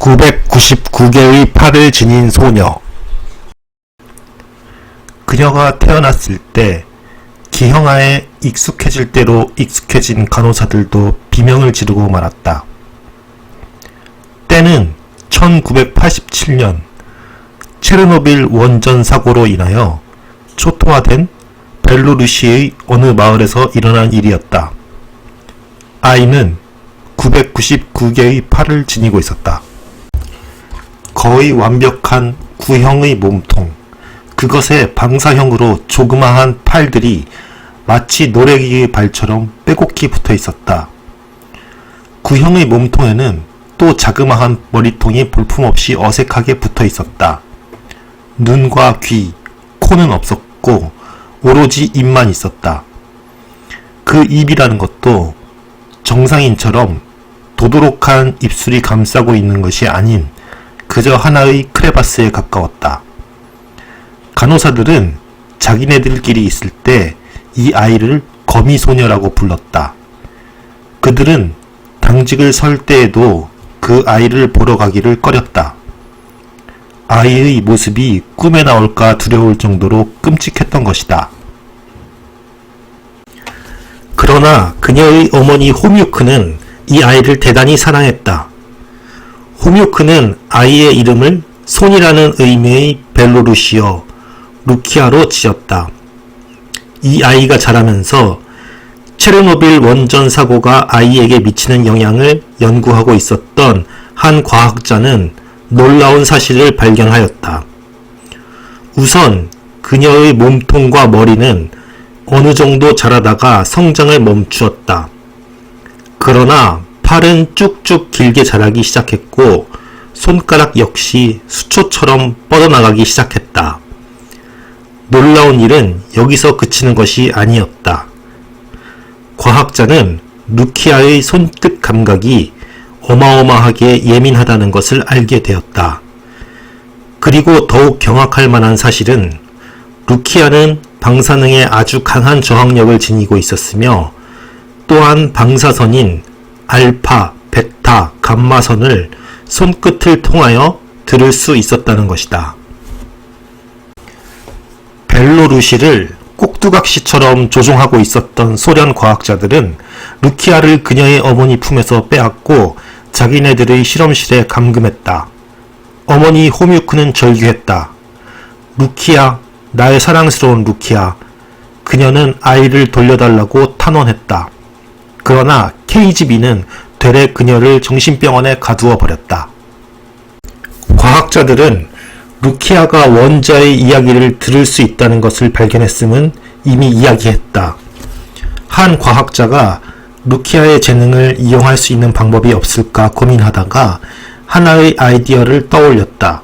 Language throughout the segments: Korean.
999개의 팔을 지닌 소녀. 그녀가 태어났을 때 기형아에 익숙해질 대로 익숙해진 간호사들도 비명을 지르고 말았다. 때는 1987년 체르노빌 원전 사고로 인하여 초토화된 벨로루시의 어느 마을에서 일어난 일이었다. 아이는 999개의 팔을 지니고 있었다. 거의 완벽한 구형의 몸통, 그것에 방사형으로 조그마한 팔들이 마치 노래기의 발처럼 빼곡히 붙어 있었다. 구형의 몸통에는 또 자그마한 머리통이 볼품없이 어색하게 붙어 있었다. 눈과 귀, 코는 없었고 오로지 입만 있었다. 그 입이라는 것도 정상인처럼 도도록한 입술이 감싸고 있는 것이 아닌 그저 하나의 크레바스에 가까웠다. 간호사들은 자기네들끼리 있을 때 이 아이를 거미소녀라고 불렀다. 그들은 당직을 설 때에도 그 아이를 보러 가기를 꺼렸다. 아이의 모습이 꿈에 나올까 두려울 정도로 끔찍했던 것이다. 그러나 그녀의 어머니 호뮤크는 이 아이를 대단히 사랑했다. 호뮤크는 아이의 이름을 손이라는 의미의 벨로루시어 루키아로 지었다. 이 아이가 자라면서 체르노빌 원전 사고가 아이에게 미치는 영향을 연구하고 있었던 한 과학자는 놀라운 사실을 발견하였다. 우선 그녀의 몸통과 머리는 어느 정도 자라다가 성장을 멈추었다. 그러나 팔은 쭉쭉 길게 자라기 시작했고 손가락 역시 수초처럼 뻗어나가기 시작했다. 놀라운 일은 여기서 그치는 것이 아니었다. 과학자는 루키아의 손끝 감각이 어마어마하게 예민하다는 것을 알게 되었다. 그리고 더욱 경악할 만한 사실은 루키아는 방사능에 아주 강한 저항력을 지니고 있었으며 또한 방사선인 알파, 베타, 감마선을 손끝을 통하여 들을 수 있었다는 것이다. 벨로루시를 꼭두각시처럼 조종하고 있었던 소련 과학자들은 루키아를 그녀의 어머니 품에서 빼앗고 자기네들의 실험실에 감금했다. 어머니 호뮤크는 절규했다. 루키아, 나의 사랑스러운 루키아. 그녀는 아이를 돌려달라고 탄원했다. 그러나 KGB는 되레 그녀를 정신병원에 가두어 버렸다. 과학자들은 루키아가 원자의 이야기를 들을 수 있다는 것을 발견했음은 이미 이야기했다. 한 과학자가 루키아의 재능을 이용할 수 있는 방법이 없을까 고민하다가 하나의 아이디어를 떠올렸다.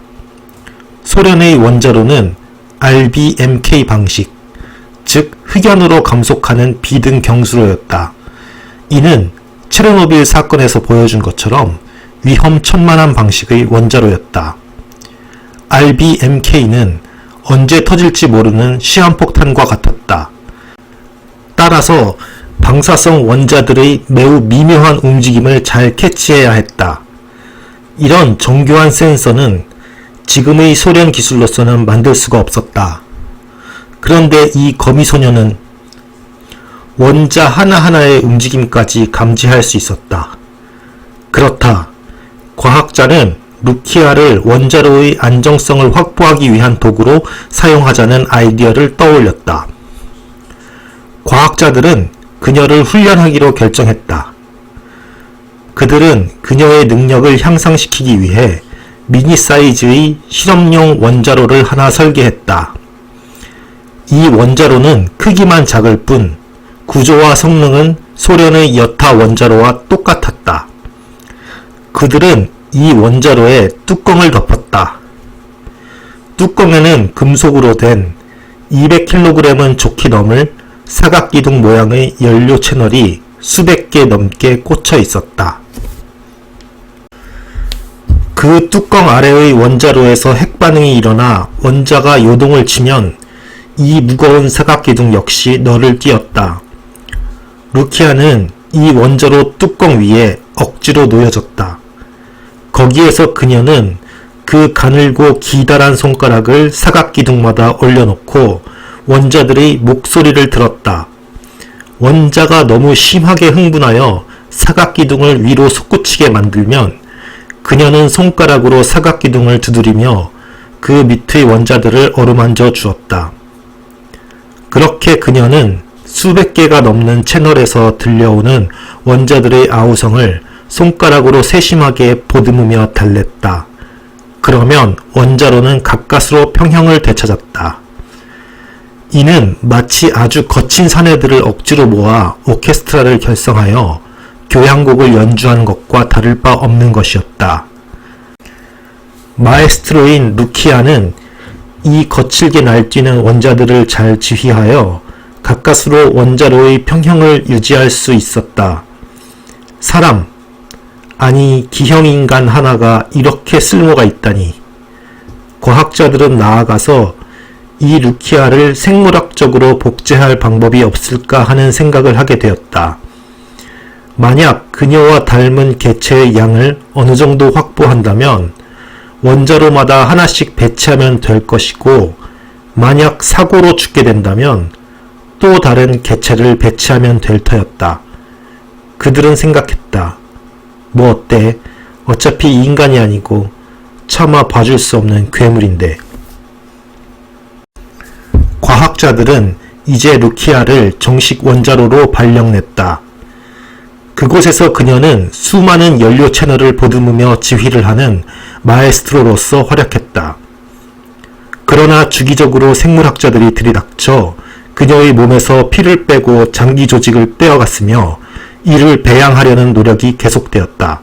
소련의 원자로는 RBMK 방식, 즉 흑연으로 감속하는 비등 경수로였다. 이는 체르노빌 사건에서 보여준 것처럼 위험천만한 방식의 원자로였다. RBMK는 언제 터질지 모르는 시한폭탄과 같았다. 따라서 방사성 원자들의 매우 미묘한 움직임을 잘 캐치해야 했다. 이런 정교한 센서는 지금의 소련 기술로서는 만들 수가 없었다. 그런데 이 거미소녀는 원자 하나하나의 움직임까지 감지할 수 있었다. 그렇다. 과학자는 루키아를 원자로의 안정성을 확보하기 위한 도구로 사용하자는 아이디어를 떠올렸다. 과학자들은 그녀를 훈련하기로 결정했다. 그들은 그녀의 능력을 향상시키기 위해 미니 사이즈의 실험용 원자로를 하나 설계했다. 이 원자로는 크기만 작을 뿐 구조와 성능은 소련의 여타 원자로와 똑같았다. 그들은 이 원자로에 뚜껑을 덮었다. 뚜껑에는 금속으로 된 200kg은 좋게 넘을 사각기둥 모양의 연료 채널이 수백 개 넘게 꽂혀 있었다. 그 뚜껑 아래의 원자로에서 핵반응이 일어나 원자가 요동을 치면 이 무거운 사각기둥 역시 널을 띄었다. 루키아는 이 원자로 뚜껑 위에 억지로 놓여졌다. 여기에서 그녀는 그 가늘고 기다란 손가락을 사각기둥마다 올려놓고 원자들의 목소리를 들었다. 원자가 너무 심하게 흥분하여 사각기둥을 위로 솟구치게 만들면 그녀는 손가락으로 사각기둥을 두드리며 그 밑의 원자들을 어루만져 주었다. 그렇게 그녀는 수백 개가 넘는 채널에서 들려오는 원자들의 아우성을 손가락으로 세심하게 보듬으며 달랬다. 그러면 원자로는 가까스로 평형을 되찾았다. 이는 마치 아주 거친 사내들을 억지로 모아 오케스트라를 결성하여 교향곡을 연주한 것과 다를 바 없는 것이었다. 마에스트로인 루키아는 이 거칠게 날뛰는 원자들을 잘 지휘하여 가까스로 원자로의 평형을 유지할 수 있었다. 사람, 아니 기형인간 하나가 이렇게 쓸모가 있다니. 과학자들은 나아가서 이 루키아를 생물학적으로 복제할 방법이 없을까 하는 생각을 하게 되었다. 만약 그녀와 닮은 개체의 양을 어느 정도 확보한다면 원자로마다 하나씩 배치하면 될 것이고, 만약 사고로 죽게 된다면 또 다른 개체를 배치하면 될 터였다. 그들은 생각했다. 뭐 어때? 어차피 인간이 아니고 차마 봐줄 수 없는 괴물인데. 과학자들은 이제 루키아를 정식 원자로로 발령냈다. 그곳에서 그녀는 수많은 연료 채널을 보듬으며 지휘를 하는 마에스트로로서 활약했다. 그러나 주기적으로 생물학자들이 들이닥쳐 그녀의 몸에서 피를 빼고 장기 조직을 떼어갔으며 이를 배양하려는 노력이 계속되었다.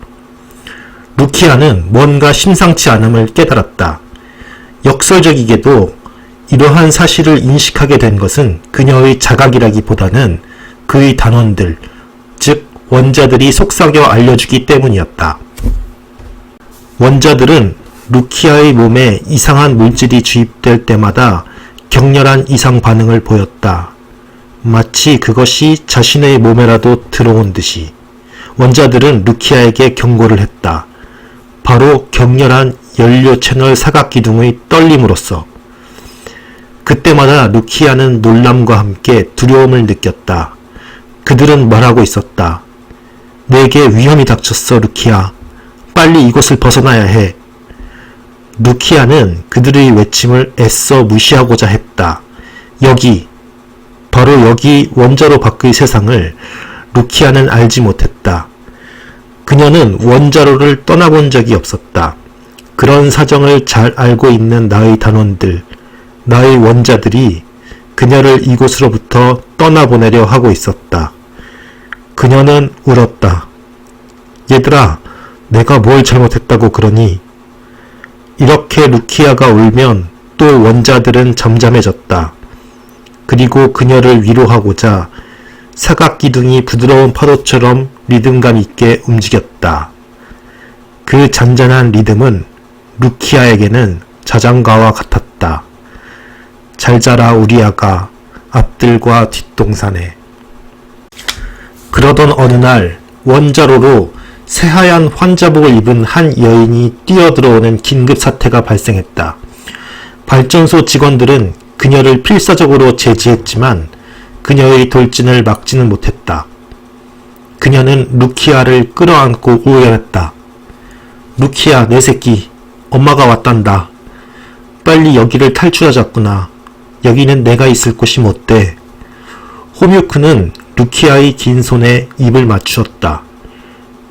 루키아는 뭔가 심상치 않음을 깨달았다. 역설적이게도 이러한 사실을 인식하게 된 것은 그녀의 자각이라기보다는 그의 단원들, 즉 원자들이 속삭여 알려주기 때문이었다. 원자들은 루키아의 몸에 이상한 물질이 주입될 때마다 격렬한 이상 반응을 보였다. 마치 그것이 자신의 몸에라도 들어온 듯이. 원자들은 루키아에게 경고를 했다. 바로 격렬한 연료 채널 사각기둥의 떨림으로써. 그때마다 루키아는 놀람과 함께 두려움을 느꼈다. 그들은 말하고 있었다. 내게 위험이 닥쳤어, 루키아. 빨리 이곳을 벗어나야 해. 루키아는 그들의 외침을 애써 무시하고자 했다. 여기, 바로 여기 원자로 밖의 세상을 루키아는 알지 못했다. 그녀는 원자로를 떠나본 적이 없었다. 그런 사정을 잘 알고 있는 나의 단원들, 나의 원자들이 그녀를 이곳으로부터 떠나보내려 하고 있었다. 그녀는 울었다. 얘들아, 내가 뭘 잘못했다고 그러니? 이렇게 루키아가 울면 또 원자들은 잠잠해졌다. 그리고 그녀를 위로하고자 사각기둥이 부드러운 파도처럼 리듬감 있게 움직였다. 그 잔잔한 리듬은 루키아에게는 자장가와 같았다. 잘 자라 우리 아가, 앞들과 뒷동산에. 그러던 어느 날 원자로로 새하얀 환자복을 입은 한 여인이 뛰어들어오는 긴급 사태가 발생했다. 발전소 직원들은 그녀를 필사적으로 제지했지만 그녀의 돌진을 막지는 못했다. 그녀는 루키아를 끌어안고 오열했다. 루키아, 내 새끼, 엄마가 왔단다. 빨리 여기를 탈출하자꾸나. 여기는 내가 있을 곳이 못돼. 호뮤크는 루키아의 긴 손에 입을 맞추었다.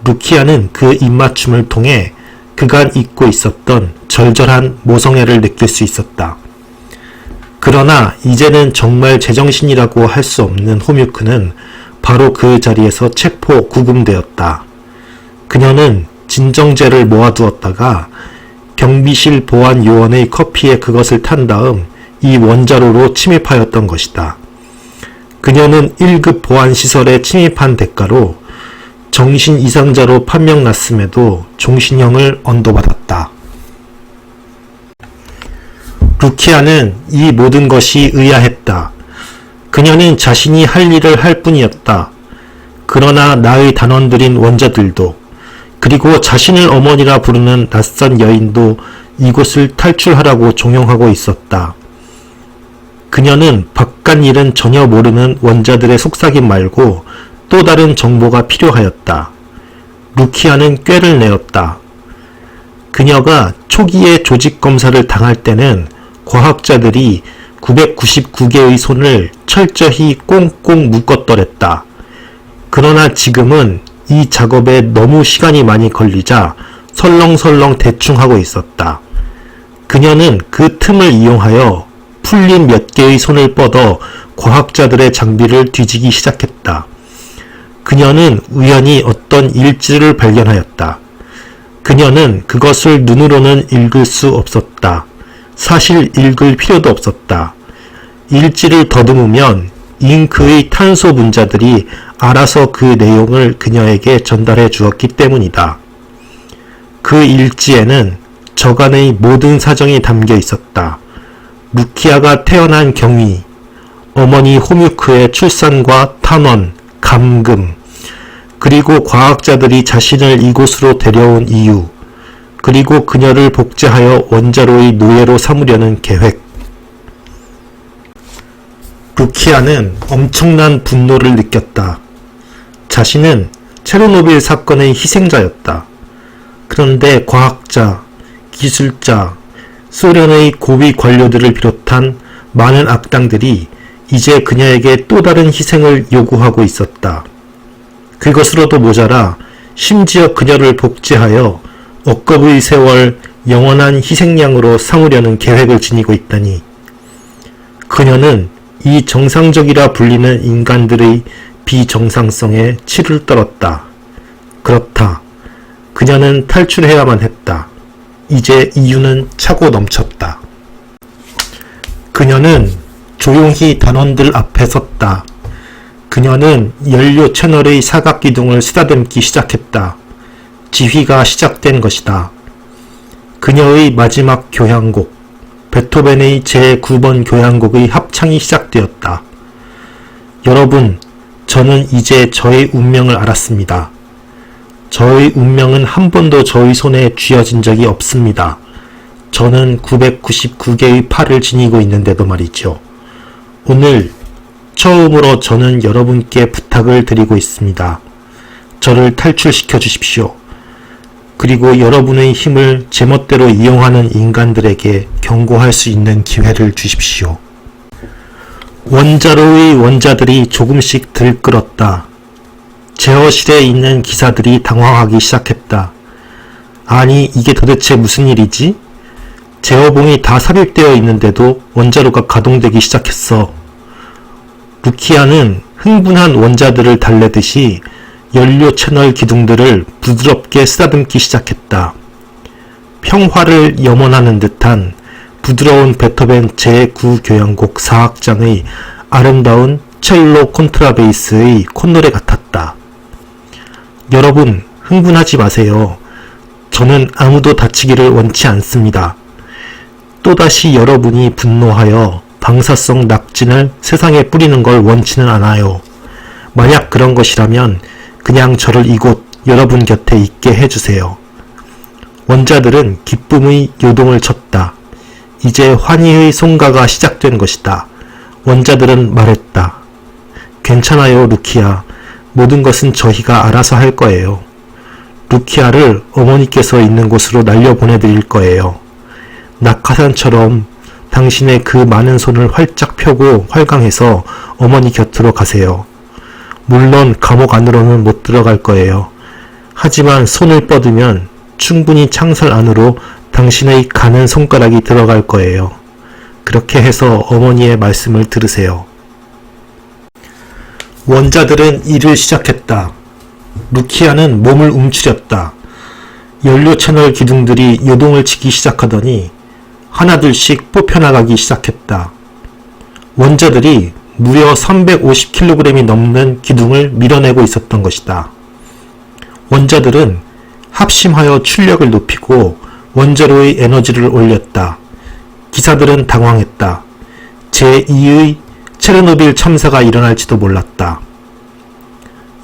루키아는 그 입맞춤을 통해 그간 잊고 있었던 절절한 모성애를 느낄 수 있었다. 그러나 이제는 정말 제정신이라고 할 수 없는 호뮤크는 바로 그 자리에서 체포 구금되었다. 그녀는 진정제를 모아두었다가 경비실 보안 요원의 커피에 그것을 탄 다음 이 원자로로 침입하였던 것이다. 그녀는 1급 보안시설에 침입한 대가로 정신 이상자로 판명났음에도 종신형을 언도받았다. 루키아는 이 모든 것이 의아했다. 그녀는 자신이 할 일을 할 뿐이었다. 그러나 나의 단원들인 원자들도 그리고 자신을 어머니라 부르는 낯선 여인도 이곳을 탈출하라고 종용하고 있었다. 그녀는 바깥 일은 전혀 모르는 원자들의 속삭임 말고 또 다른 정보가 필요하였다. 루키아는 꾀를 내었다. 그녀가 초기에 조직 검사를 당할 때는 과학자들이 999개의 손을 철저히 꽁꽁 묶었더랬다. 그러나 지금은 이 작업에 너무 시간이 많이 걸리자 설렁설렁 대충 하고 있었다. 그녀는 그 틈을 이용하여 풀린 몇 개의 손을 뻗어 과학자들의 장비를 뒤지기 시작했다. 그녀는 우연히 어떤 일지를 발견하였다. 그녀는 그것을 눈으로는 읽을 수 없었다. 사실 읽을 필요도 없었다. 일지를 더듬으면 잉크의 탄소 분자들이 알아서 그 내용을 그녀에게 전달해 주었기 때문이다. 그 일지에는 저간의 모든 사정이 담겨 있었다. 루키아가 태어난 경위, 어머니 호뮤크의 출산과 탄원, 감금, 그리고 과학자들이 자신을 이곳으로 데려온 이유, 그리고 그녀를 복제하여 원자로의 노예로 삼으려는 계획. 루키아는 엄청난 분노를 느꼈다. 자신은 체르노빌 사건의 희생자였다. 그런데 과학자, 기술자, 소련의 고위 관료들을 비롯한 많은 악당들이 이제 그녀에게 또 다른 희생을 요구하고 있었다. 그것으로도 모자라 심지어 그녀를 복제하여 억겁의 세월 영원한 희생양으로 삼으려는 계획을 지니고 있다니. 그녀는 이 정상적이라 불리는 인간들의 비정상성에 치를 떨었다. 그렇다. 그녀는 탈출해야만 했다. 이제 이유는 차고 넘쳤다. 그녀는 조용히 단원들 앞에 섰다. 그녀는 연료 채널의 사각기둥을 쓰다듬기 시작했다. 지휘가 시작된 것이다. 그녀의 마지막 교향곡, 베토벤의 제9번 교향곡의 합창이 시작되었다. 여러분, 저는 이제 저의 운명을 알았습니다. 저의 운명은 한 번도 저의 손에 쥐어진 적이 없습니다. 저는 999개의 팔을 지니고 있는데도 말이죠. 오늘 처음으로 저는 여러분께 부탁을 드리고 있습니다. 저를 탈출시켜 주십시오. 그리고 여러분의 힘을 제멋대로 이용하는 인간들에게 경고할 수 있는 기회를 주십시오. 원자로의 원자들이 조금씩 들끓었다. 제어실에 있는 기사들이 당황하기 시작했다. 아니, 이게 도대체 무슨 일이지? 제어봉이 다 삽입되어 있는데도 원자로가 가동되기 시작했어. 루키아는 흥분한 원자들을 달래듯이 연료 채널 기둥들을 부드럽게 쓰다듬기 시작했다. 평화를 염원하는 듯한 부드러운 베토벤 제9 교향곡 4악장의 아름다운 첼로 콘트라베이스의 콧노래 같았다. 여러분, 흥분하지 마세요. 저는 아무도 다치기를 원치 않습니다. 또다시 여러분이 분노하여 방사성 낙진을 세상에 뿌리는 걸 원치는 않아요. 만약 그런 것이라면 그냥 저를 이곳 여러분 곁에 있게 해주세요. 원자들은 기쁨의 요동을 쳤다. 이제 환희의 송가가 시작된 것이다. 원자들은 말했다. 괜찮아요, 루키아. 모든 것은 저희가 알아서 할 거예요. 루키아를 어머니께서 있는 곳으로 날려보내드릴 거예요. 낙하산처럼 당신의 그 많은 손을 활짝 펴고 활강해서 어머니 곁으로 가세요. 물론 감옥 안으로는 못 들어갈 거예요. 하지만 손을 뻗으면 충분히 창살 안으로 당신의 가는 손가락이 들어갈 거예요. 그렇게 해서 어머니의 말씀을 들으세요. 원자들은 일을 시작했다. 루키아는 몸을 움츠렸다. 연료 채널 기둥들이 요동을 치기 시작하더니 하나둘씩 뽑혀나가기 시작했다. 원자들이 무려 350kg이 넘는 기둥을 밀어내고 있었던 것이다. 원자들은 합심하여 출력을 높이고 원자로의 에너지를 올렸다. 기사들은 당황했다. 제2의 체르노빌 참사가 일어날지도 몰랐다.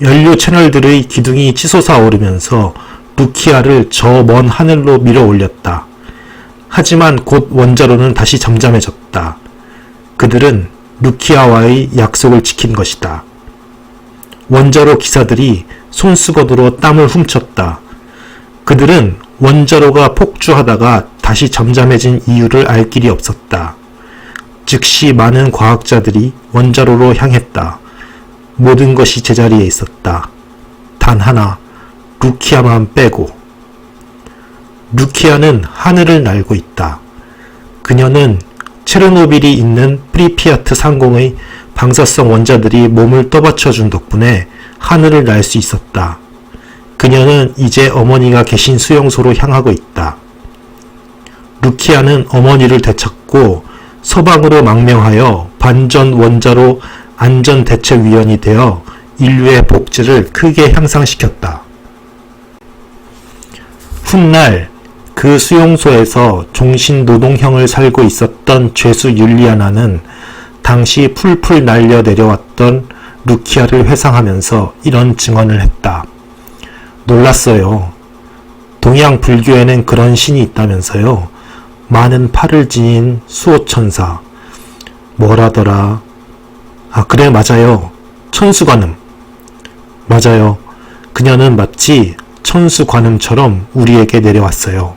연료 채널들의 기둥이 치솟아 오르면서 루키아를 저 먼 하늘로 밀어 올렸다. 하지만 곧 원자로는 다시 잠잠해졌다. 그들은 루키아와의 약속을 지킨 것이다. 원자로 기사들이 손수건으로 땀을 훔쳤다. 그들은 원자로가 폭주하다가 다시 잠잠해진 이유를 알 길이 없었다. 즉시 많은 과학자들이 원자로로 향했다. 모든 것이 제자리에 있었다. 단 하나, 루키아만 빼고. 루키아는 하늘을 날고 있다. 그녀는 체르노빌이 있는 프리피아트 상공의 방사성 원자들이 몸을 떠받쳐준 덕분에 하늘을 날 수 있었다. 그녀는 이제 어머니가 계신 수용소로 향하고 있다. 루키아는 어머니를 되찾고 서방으로 망명하여 반전 원자로 안전대책위원이 되어 인류의 복지를 크게 향상시켰다. 훗날 그 수용소에서 종신노동형을 살고 있었던 죄수 율리아나는 당시 풀풀 날려 내려왔던 루키아를 회상하면서 이런 증언을 했다. 놀랐어요. 동양 불교에는 그런 신이 있다면서요. 많은 팔을 지닌 수호천사. 뭐라더라. 아, 그래, 맞아요. 천수관음. 맞아요. 그녀는 마치 천수관음처럼 우리에게 내려왔어요.